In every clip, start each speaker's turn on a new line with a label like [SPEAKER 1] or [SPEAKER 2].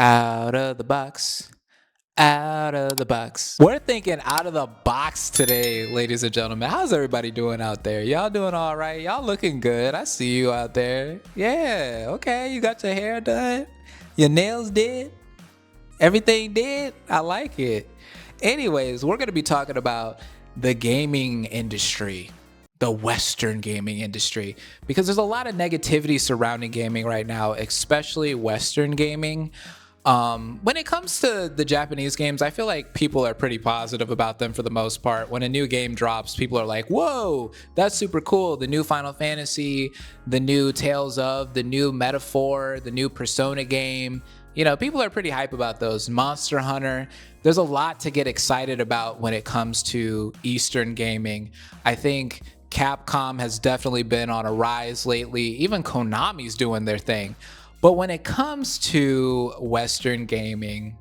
[SPEAKER 1] Out of the box. Out of the box. We're thinking out of the box today, ladies and gentlemen. How's everybody doing out there? Y'all doing all right? Y'all looking good. I see you out there. Yeah, okay. You got your hair done. Your nails did. Everything did. I like it. Anyways, we're going to be talking about the gaming industry, the Western gaming industry, because there's a lot of negativity surrounding gaming right now, especially Western gaming. When it comes to the Japanese games, I feel like people are pretty positive about them for the most part. When a new game drops, people are like, whoa, that's super cool. The new Final Fantasy, the new Tales of, the new Metaphor, the new Persona game. You know, people are pretty hype about those. Monster Hunter. There's a lot to get excited about when it comes to Eastern gaming. I think Capcom has definitely been on a rise lately. Even Konami's doing their thing. But when it comes to Western gaming,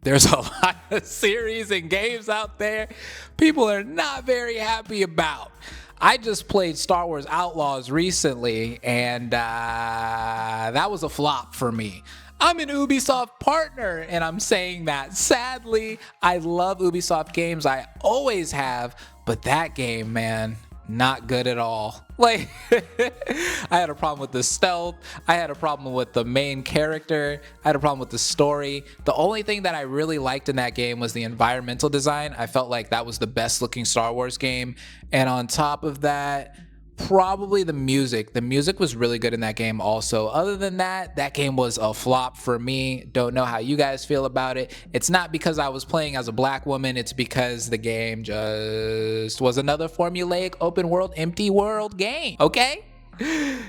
[SPEAKER 1] there's a lot of series and games out there people are not very happy about. I just played Star Wars Outlaws recently, and that was a flop for me. I'm an Ubisoft partner, and I'm saying that. Sadly, I love Ubisoft games. I always have, but that game, man, not good at all. Like, I had a problem with the stealth. I had a problem with the main character. I had a problem with the story. The only thing that I really liked in that game was the environmental design. I felt like that was the best looking Star Wars game. And on top of that, probably the music. The music was really good in that game also. Other than that, that game was a flop for me. Don't know how you guys feel about it. It's not because I was playing as a black woman. It's because the game just was another formulaic open world, empty world game. Okay?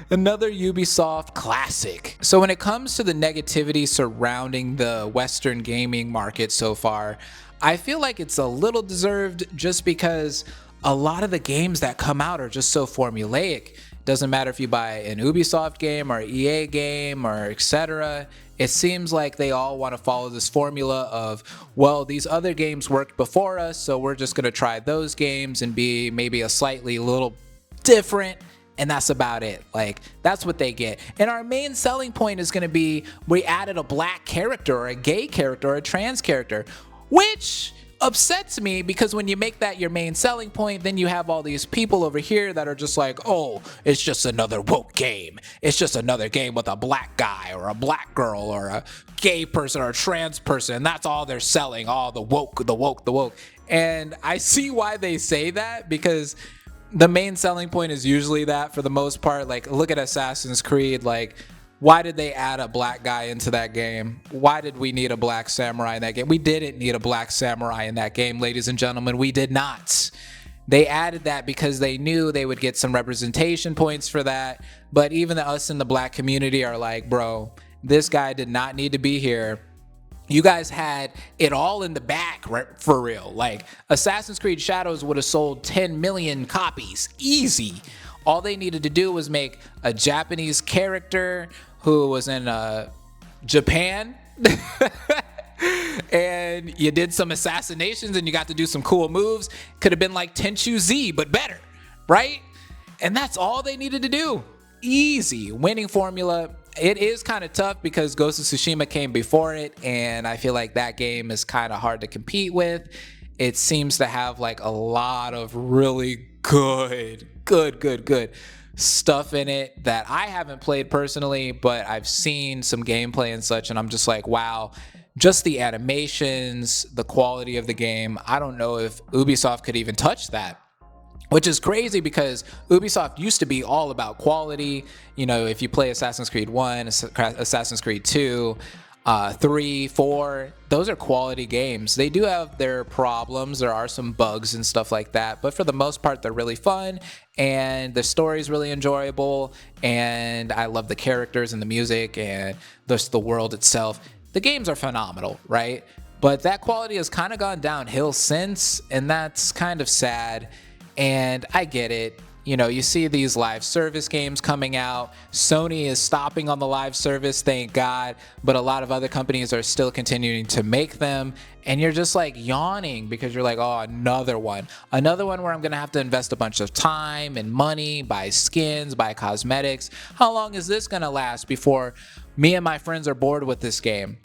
[SPEAKER 1] Another Ubisoft classic. So when it comes to the negativity surrounding the Western gaming market so far, I feel like it's a little deserved just because a lot of the games that come out are just so formulaic. Doesn't matter if you buy an Ubisoft game or EA game or etc. It seems like they all want to follow this formula of, well, these other games worked before us, so we're just going to try those games and be maybe a slightly little different. And that's about it. Like, that's what they get. And our main selling point is going to be we added a black character or a gay character or a trans character, which upsets me because when you make that your main selling point, then you have all these people over here that are just like, oh, it's just another woke game. It's just another game with a black guy or a black girl or a gay person or a trans person. And that's all they're selling. All the woke, the woke, the woke. And I see why they say that, because the main selling point is usually that for the most part. Like, look at Assassin's Creed. Like, why did they add a black guy into that game? Why did we need a black samurai in that game? We didn't need a black samurai in that game, ladies and gentlemen. We did not. They added that because they knew they would get some representation points for that. But even us in the black community are like, bro, this guy did not need to be here. You guys had it all in the back, right, for real. Like, Assassin's Creed Shadows would have sold 10 million copies. Easy. All they needed to do was make a Japanese character who was in Japan. And you did some assassinations and you got to do some cool moves. Could have been like Tenchu Z, but better, right? And that's all they needed to do. Easy. Winning formula. It is kind of tough because Ghost of Tsushima came before it, and I feel like that game is kind of hard to compete with. It seems to have like a lot of really good stuff in it that I haven't played personally, but I've seen some gameplay and such, and I'm just like, wow, just the animations, the quality of the game. I don't know if Ubisoft could even touch that. Which is crazy because Ubisoft used to be all about quality. You know, if you play Assassin's Creed 1, Assassin's Creed 2, 3, 4, those are quality games. They do have their problems. There are some bugs and stuff like that. But for the most part, they're really fun. And the story is really enjoyable. And I love the characters and the music and just the world itself. The games are phenomenal, right? But that quality has kind of gone downhill since. And that's kind of sad. And I get it. You know, you see these live service games coming out. Sony is stopping on the live service, thank God. But a lot of other companies are still continuing to make them. And you're just like yawning because you're like, oh, another one. Another one where I'm going to have to invest a bunch of time and money, buy skins, buy cosmetics. How long is this going to last before Me and my friends are bored with this game.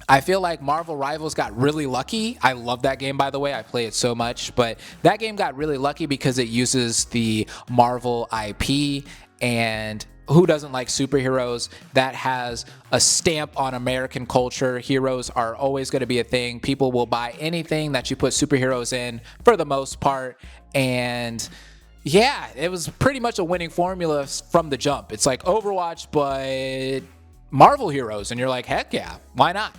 [SPEAKER 1] I feel like Marvel Rivals got really lucky. I love that game, by the way. I play it so much, but that game got really lucky because it uses the Marvel IP, and who doesn't like superheroes? That has a stamp on American culture. Heroes are always going to be a thing. People will buy anything that you put superheroes in for the most part. And yeah, it was pretty much a winning formula from the jump. It's like Overwatch, but Marvel heroes. And you're like, heck yeah, why not?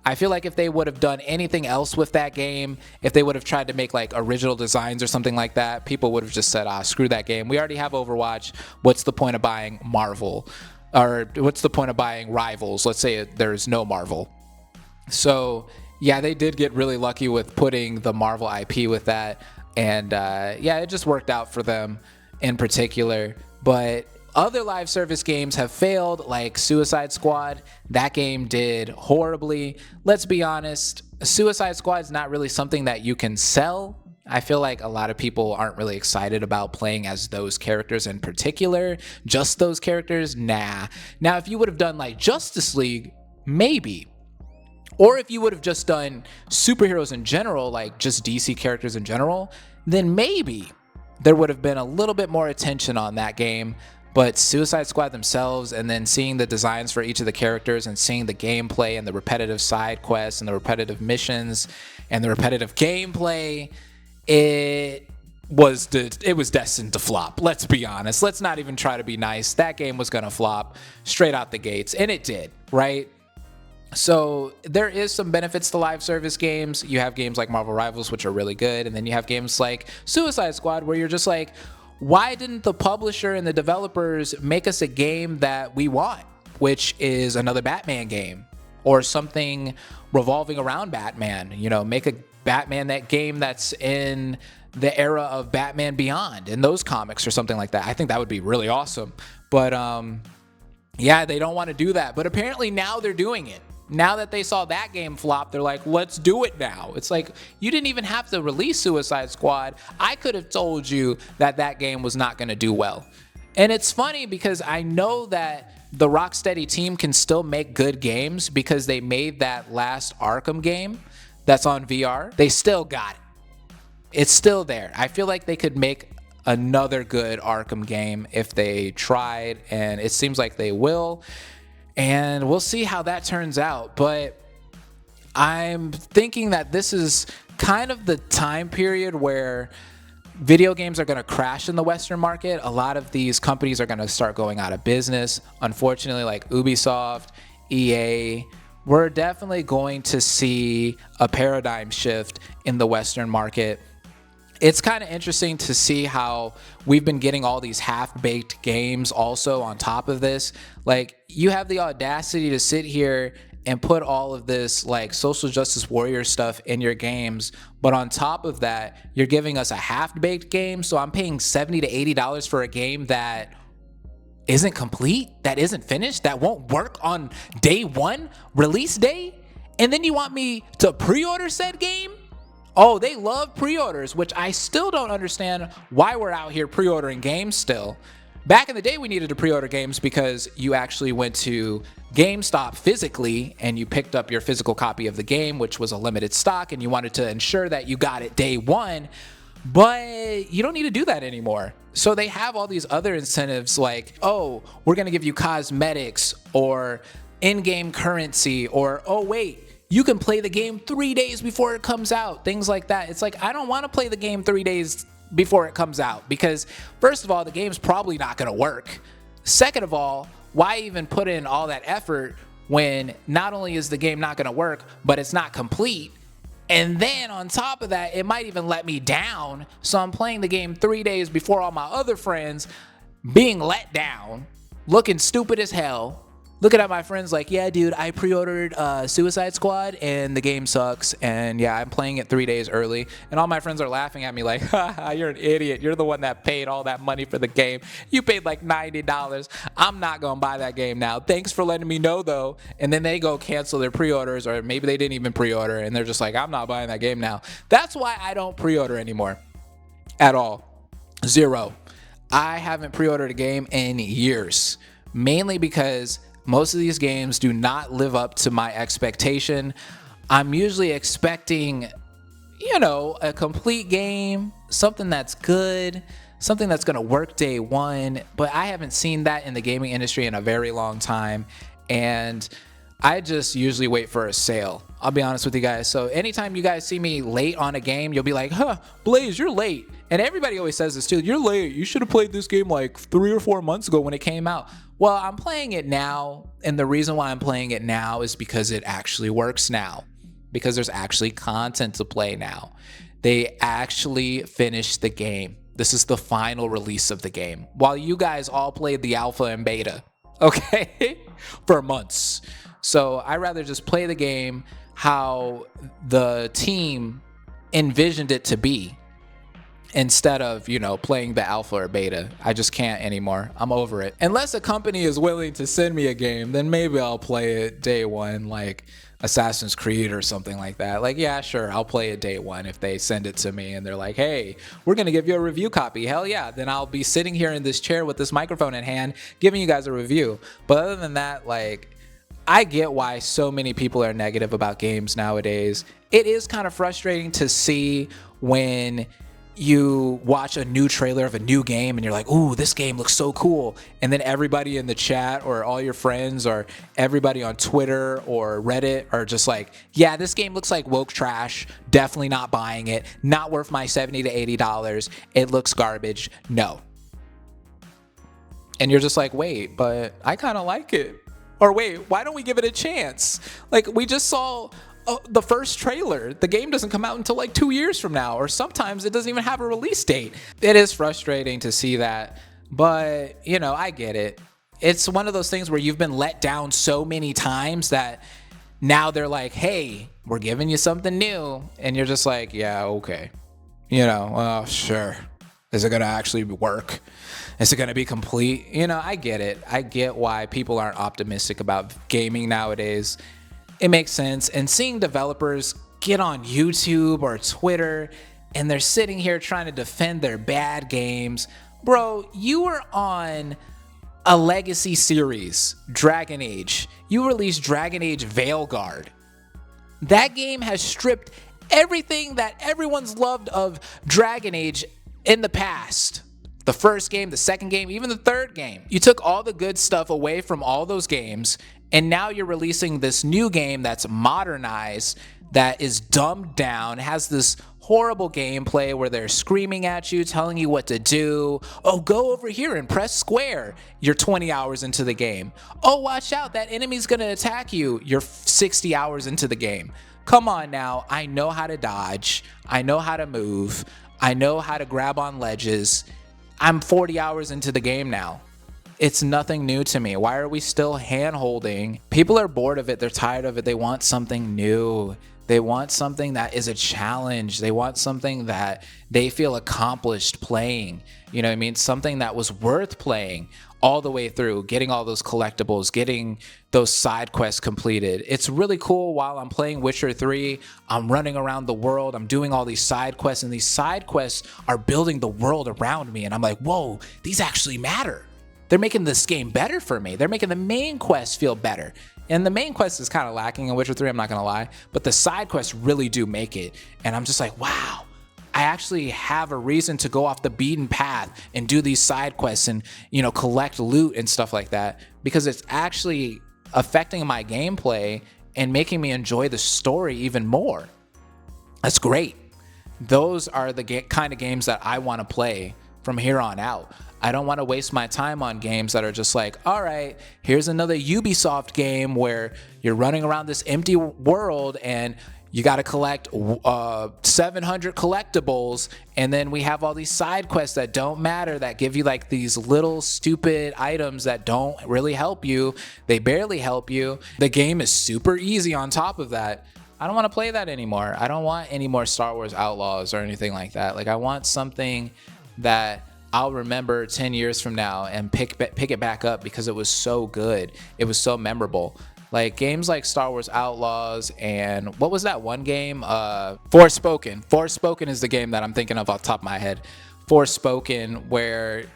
[SPEAKER 1] I feel like if they would have done anything else with that game, if they would have tried to make like original designs or something like that, people would have just said, screw that game. We already have Overwatch. What's the point of buying Marvel? Or what's the point of buying Rivals? Let's say there's no Marvel. So yeah, they did get really lucky with putting the Marvel IP with that. And yeah, it just worked out for them in particular. But other live service games have failed, like Suicide Squad. That game did horribly. Let's be honest, Suicide Squad is not really something that you can sell. I feel like a lot of people aren't really excited about playing as those characters in particular. Just those characters? Nah. Now, if you would have done like Justice League, maybe. Or if you would have just done superheroes in general, like just DC characters in general, then maybe there would have been a little bit more attention on that game. But Suicide Squad themselves, and then seeing the designs for each of the characters and seeing the gameplay and the repetitive side quests and the repetitive missions and the repetitive gameplay, it was destined to flop. Let's be honest. Let's not even try to be nice. That game was going to flop straight out the gates, and it did, right? So there is some benefits to live service games. You have games like Marvel Rivals, which are really good, and then you have games like Suicide Squad, where you're just like, why didn't the publisher and the developers make us a game that we want, which is another Batman game or something revolving around Batman? You know, make a Batman that game that's in the era of Batman Beyond in those comics or something like that. I think that would be really awesome. But yeah, they don't want to do that. But apparently now they're doing it. Now that they saw that game flop, they're like, let's do it now. It's like, you didn't even have to release Suicide Squad. I could have told you that that game was not going to do well. And it's funny because I know that the Rocksteady team can still make good games because they made that last Arkham game that's on VR. They still got it. It's still there. I feel like they could make another good Arkham game if they tried, and it seems like they will. And we'll see how that turns out. But I'm thinking that this is kind of the time period where video games are going to crash in the Western market. A lot of these companies are going to start going out of business. Unfortunately, like Ubisoft, EA, we're definitely going to see a paradigm shift in the Western market. It's kind of interesting to see how we've been getting all these half-baked games also on top of this. Like, you have the audacity to sit here and put all of this like social justice warrior stuff in your games, but on top of that, you're giving us a half-baked game. So I'm paying $70 to $80 for a game that isn't complete, that isn't finished, that won't work on day one, release day, and then you want me to pre-order said game? Oh, they love pre-orders, which I still don't understand why we're out here pre-ordering games still. Back in the day, we needed to pre-order games because you actually went to GameStop physically and you picked up your physical copy of the game, which was a limited stock, and you wanted to ensure that you got it day one. But you don't need to do that anymore. So they have all these other incentives like, oh, we're going to give you cosmetics or in-game currency, or, oh, wait, you can play the game 3 days before it comes out, things like that. It's like, I don't want to play the game 3 days before it comes out because, first of all, the game's probably not going to work. Second of all, why even put in all that effort when not only is the game not going to work, but it's not complete? And then on top of that, it might even let me down. So I'm playing the game 3 days before all my other friends, being let down, looking stupid as hell. Looking at my friends like, yeah, dude, I pre-ordered Suicide Squad and the game sucks. And yeah, I'm playing it 3 days early. And all my friends are laughing at me like, haha, you're an idiot. You're the one that paid all that money for the game. You paid like $90. I'm not going to buy that game now. Thanks for letting me know, though. And then they go cancel their pre-orders, or maybe they didn't even pre-order. And they're just like, I'm not buying that game now. That's why I don't pre-order anymore at all. Zero. I haven't pre-ordered a game in years, mainly because Most of these games do not live up to my expectation. I'm usually expecting, a complete game, something that's good, something that's going to work day one, but I haven't seen that in the gaming industry in a very long time, and I just usually wait for a sale. I'll be honest with you guys. So anytime you guys see me late on a game, you'll be like, Blaze, you're late. And everybody always says this too. You're late. You should have played this game like 3 or 4 months ago when it came out. Well, I'm playing it now. And the reason why I'm playing it now is because it actually works now. Because there's actually content to play now. They actually finished the game. This is the final release of the game. While you guys all played the alpha and beta, okay, for months. So I'd rather just play the game how the team envisioned it to be instead of, playing the alpha or beta. I just can't anymore. I'm over it. Unless a company is willing to send me a game, then maybe I'll play it day one, like Assassin's Creed or something like that. Like, yeah, sure, I'll play it day one if they send it to me and they're like, hey, we're going to give you a review copy. Hell yeah. Then I'll be sitting here in this chair with this microphone in hand giving you guys a review. But other than that, like, I get why so many people are negative about games nowadays. It is kind of frustrating to see when you watch a new trailer of a new game and you're like, ooh, this game looks so cool. And then everybody in the chat or all your friends or everybody on Twitter or Reddit are just like, yeah, this game looks like woke trash. Definitely not buying it. Not worth my $70 to $80. It looks garbage. No. And you're just like, wait, but I kind of like it. Or wait, why don't we give it a chance? Like, we just saw the first trailer. The game doesn't come out until like 2 years from now, or sometimes it doesn't even have a release date. It is frustrating to see that, but I get it. It's one of those things where you've been let down so many times that now they're like, hey, we're giving you something new. And you're just like, yeah, okay. Sure. Is it going to actually work? Is it going to be complete? I get it. I get why people aren't optimistic about gaming nowadays. It makes sense. And seeing developers get on YouTube or Twitter and they're sitting here trying to defend their bad games. Bro, you were on a legacy series, Dragon Age. You released Dragon Age Veilguard. That game has stripped everything that everyone's loved of Dragon Age in the past. The first game, the second game, even the third game. You took all the good stuff away from all those games, and now you're releasing this new game that's modernized, that is dumbed down, has this horrible gameplay where they're screaming at you, telling you what to do. Oh, go over here and press square. You're 20 hours into the game. Oh, watch out, that enemy's gonna attack you. You're 60 hours into the game. Come on now, I know how to dodge. I know how to move. I know how to grab on ledges. I'm 40 hours into the game now. It's nothing new to me. Why are we still hand-holding? People are bored of it. They're tired of it. They want something new. They want something that is a challenge. They want something that they feel accomplished playing. You know what I mean? Something that was worth playing all the way through, getting all those collectibles, getting those side quests completed. It's really cool. While I'm playing Witcher 3, I'm running around the world, I'm doing all these side quests, and these side quests are building the world around me. And I'm like, whoa, these actually matter. They're making this game better for me. They're making the main quest feel better. And the main quest is kind of lacking in Witcher 3, I'm not gonna lie, but the side quests really do make it. And I'm just like, wow, I actually have a reason to go off the beaten path and do these side quests and, collect loot and stuff like that, because it's actually affecting my gameplay and making me enjoy the story even more. That's great. Those are the kind of games that I want to play from here on out. I don't want to waste my time on games that are just like, all right, here's another Ubisoft game where you're running around this empty world and you got to collect 700 collectibles, and then we have all these side quests that don't matter, that give you like these little stupid items that don't really help you. They barely help you. The game is super easy on top of that. I don't want to play that anymore. I don't want any more Star Wars Outlaws or anything like that. Like, I want something that I'll remember 10 years from now and pick it back up because it was so good. It was so memorable. Like games like Star Wars Outlaws and what was that one game? Forspoken. Forspoken is the game that I'm thinking of off the top of my head. Forspoken, where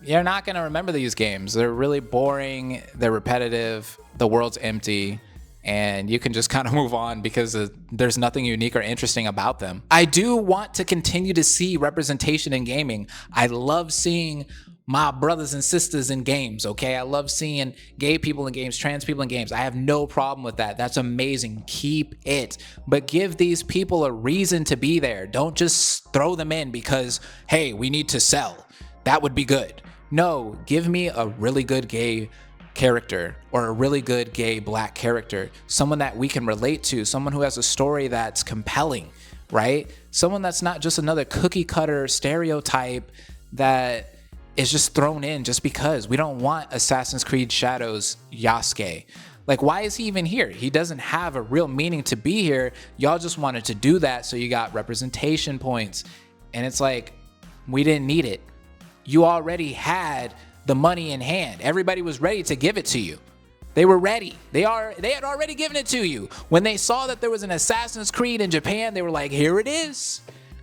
[SPEAKER 1] you're not going to remember these games. They're really boring, they're repetitive, the world's empty, and you can just kind of move on because there's nothing unique or interesting about them. I do want to continue to see representation in gaming. I love seeing my brothers and sisters in games, okay? I love seeing gay people in games, trans people in games. I have no problem with that. That's amazing. Keep it. But give these people a reason to be there. Don't just throw them in because, hey, we need to sell. That would be good. No, give me a really good gay character or a really good gay black character, someone that we can relate to, someone who has a story that's compelling, right? Someone that's not just another cookie cutter stereotype that is just thrown in just because. We don't want Assassin's Creed Shadows Yasuke. Like, why is he even here? He doesn't have a real meaning to be here. Y'all just wanted to do that so you got representation points. And it's like, we didn't need it. You already had the money in hand. Everybody was ready to give it to you. They were ready. They had already given it to you. When they saw that there was an Assassin's Creed in Japan, they were like, here it is.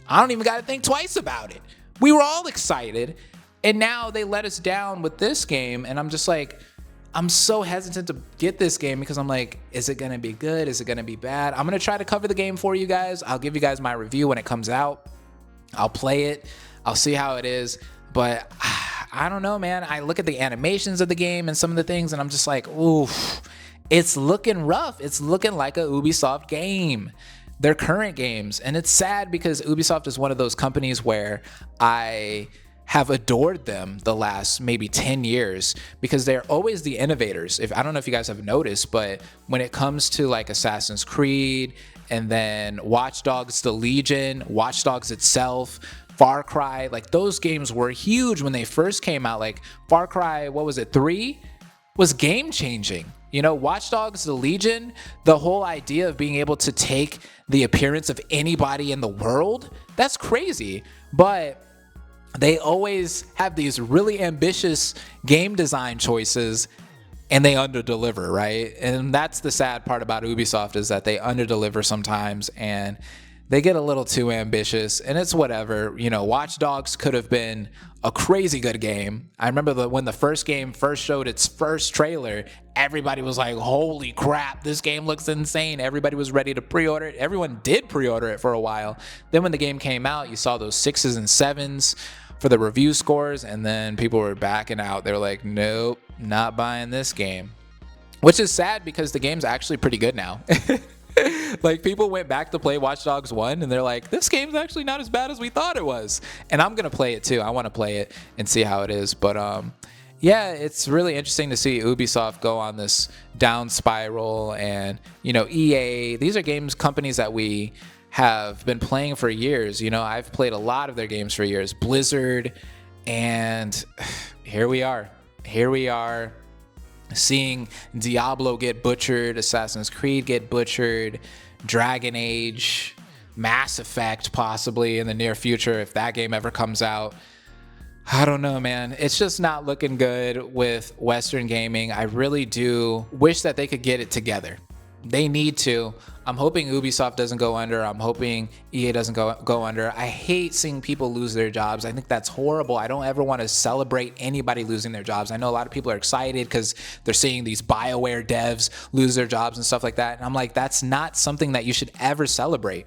[SPEAKER 1] I don't even got to think twice about it. We were all excited. And now they let us down with this game. And I'm just like, I'm so hesitant to get this game because I'm like, is it going to be good? Is it going to be bad? I'm going to try to cover the game for you guys. I'll give you guys my review when it comes out. I'll play it. I'll see how it is. But I don't know, man. I look at the animations of the game and some of the things, and I'm just like, oof, it's looking rough. It's looking like a Ubisoft game, their current games. And it's sad because Ubisoft is one of those companies where I have adored them the last maybe 10 years because they're always the innovators. I don't know if you guys have noticed, but when it comes to like Assassin's Creed and then Watch Dogs, the Legion, Watch Dogs itself, Far Cry, like those games were huge when they first came out. Like Far Cry, what was it, 3 was game changing. You know, Watch Dogs, the Legion, the whole idea of being able to take the appearance of anybody in the world, that's crazy. But they always have these really ambitious game design choices and they underdeliver, right? And that's the sad part about Ubisoft, is that they underdeliver sometimes and they get a little too ambitious, and it's whatever. You know, Watch Dogs could have been a crazy good game. I remember when the first game first showed its first trailer, everybody was like, holy crap, this game looks insane. Everybody was ready to pre-order it. Everyone did pre-order it for a while. Then when the game came out, you saw those 6s and 7s for the review scores, and then people were backing out. They were like, nope, not buying this game. Which is sad because the game's actually pretty good now. Like, people went back to play Watch Dogs 1 and they're like, this game's actually not as bad as we thought it was. And I'm going to play it too. I want to play it and see how it is. But yeah, it's really interesting to see Ubisoft go on this down spiral. And, you know, EA, these are games companies that we have been playing for years. You know, I've played a lot of their games for years. Blizzard, and here we are. Here we are. Seeing Diablo get butchered, Assassin's Creed get butchered, Dragon Age, Mass Effect possibly in the near future if that game ever comes out. I don't know, man. It's just not looking good with Western gaming. I really do wish that they could get it together. They need to. I'm hoping Ubisoft doesn't go under. I'm hoping EA doesn't go under. I hate seeing people lose their jobs. I think that's horrible. I don't ever want to celebrate anybody losing their jobs. I know a lot of people are excited because they're seeing these BioWare devs lose their jobs and stuff like that. And I'm like, that's not something that you should ever celebrate.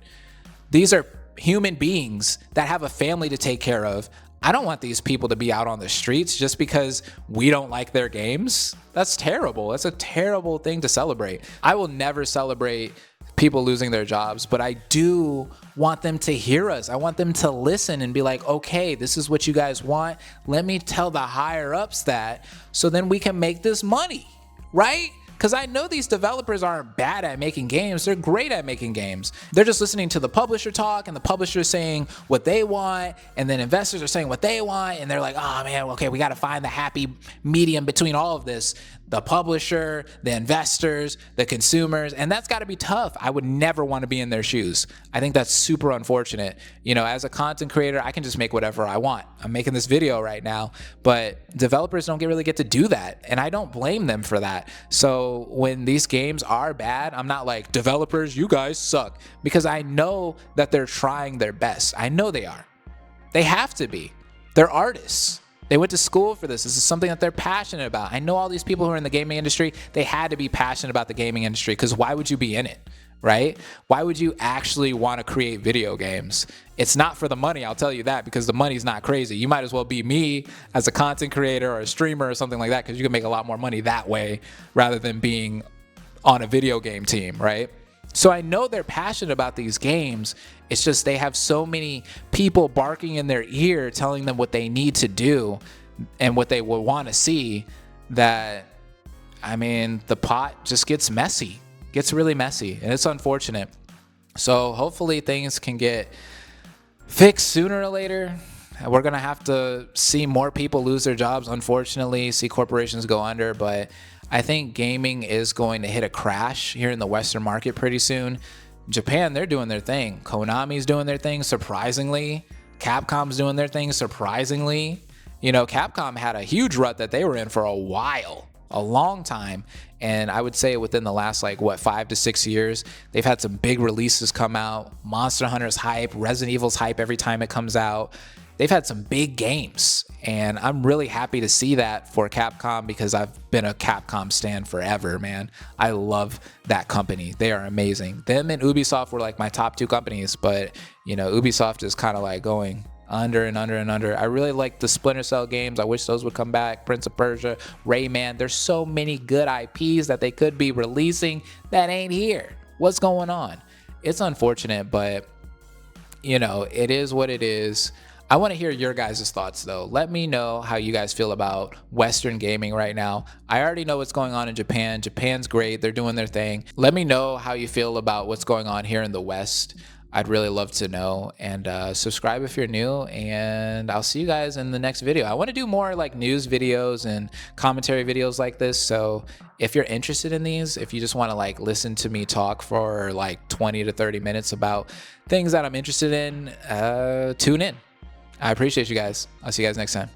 [SPEAKER 1] These are human beings that have a family to take care of. I don't want these people to be out on the streets just because we don't like their games. That's terrible. That's a terrible thing to celebrate. I will never celebrate people losing their jobs, but I do want them to hear us. I want them to listen and be like, okay, this is what you guys want. Let me tell the higher ups that, so then we can make this money, right? Because I know these developers aren't bad at making games. They're great at making games. They're just listening to the publisher talk, and the publisher is saying what they want, and then investors are saying what they want, and they're like, oh man, okay, we got to find the happy medium between all of this. The publisher, the investors, the consumers, and that's got to be tough. I would never want to be in their shoes. I think that's super unfortunate. You know, as a content creator, I can just make whatever I want. I'm making this video right now, but developers don't really get to do that, and I don't blame them for that. So when these games are bad, I'm not like, developers, you guys suck, because I know that they're trying their best. I know they are. They have to be. They're artists. They went to school for this. This is something that they're passionate about. I know all these people who are in the gaming industry, they had to be passionate about the gaming industry, because why would you be in it, right? Why would you actually want to create video games? It's not for the money, I'll tell you that, because the money's not crazy. You might as well be me as a content creator or a streamer or something like that, because you can make a lot more money that way rather than being on a video game team, right? So I know they're passionate about these games. It's just they have so many people barking in their ear telling them what they need to do and what they would want to see, that, I mean, the pot just gets messy, gets really messy, and it's unfortunate. So hopefully things can get fixed sooner or later. We're going to have to see more people lose their jobs, unfortunately, see corporations go under, but I think gaming is going to hit a crash here in the Western market pretty soon. Japan, they're doing their thing. Konami's doing their thing, surprisingly. Capcom's doing their thing, surprisingly. You know, Capcom had a huge rut that they were in for a while, a long time. And I would say within the last, like, what, 5 to 6 years, they've had some big releases come out. Monster Hunter's hype, Resident Evil's hype every time it comes out. They've had some big games, and I'm really happy to see that for Capcom, because I've been a Capcom stan forever, man. I love that company. They are amazing. Them and Ubisoft were like my top 2 companies, but, you know, Ubisoft is kind of like going under and under and under. I really like the Splinter Cell games. I wish those would come back. Prince of Persia, Rayman. There's so many good IPs that they could be releasing that ain't here. What's going on? It's unfortunate, but, you know, it is what it is. I want to hear your guys' thoughts, though. Let me know how you guys feel about Western gaming right now. I already know what's going on in Japan. Japan's great. They're doing their thing. Let me know how you feel about what's going on here in the West. I'd really love to know. And subscribe if you're new. And I'll see you guys in the next video. I want to do more like news videos and commentary videos like this. So if you're interested in these, if you just want to like listen to me talk for like 20 to 30 minutes about things that I'm interested in, tune in. I appreciate you guys. I'll see you guys next time.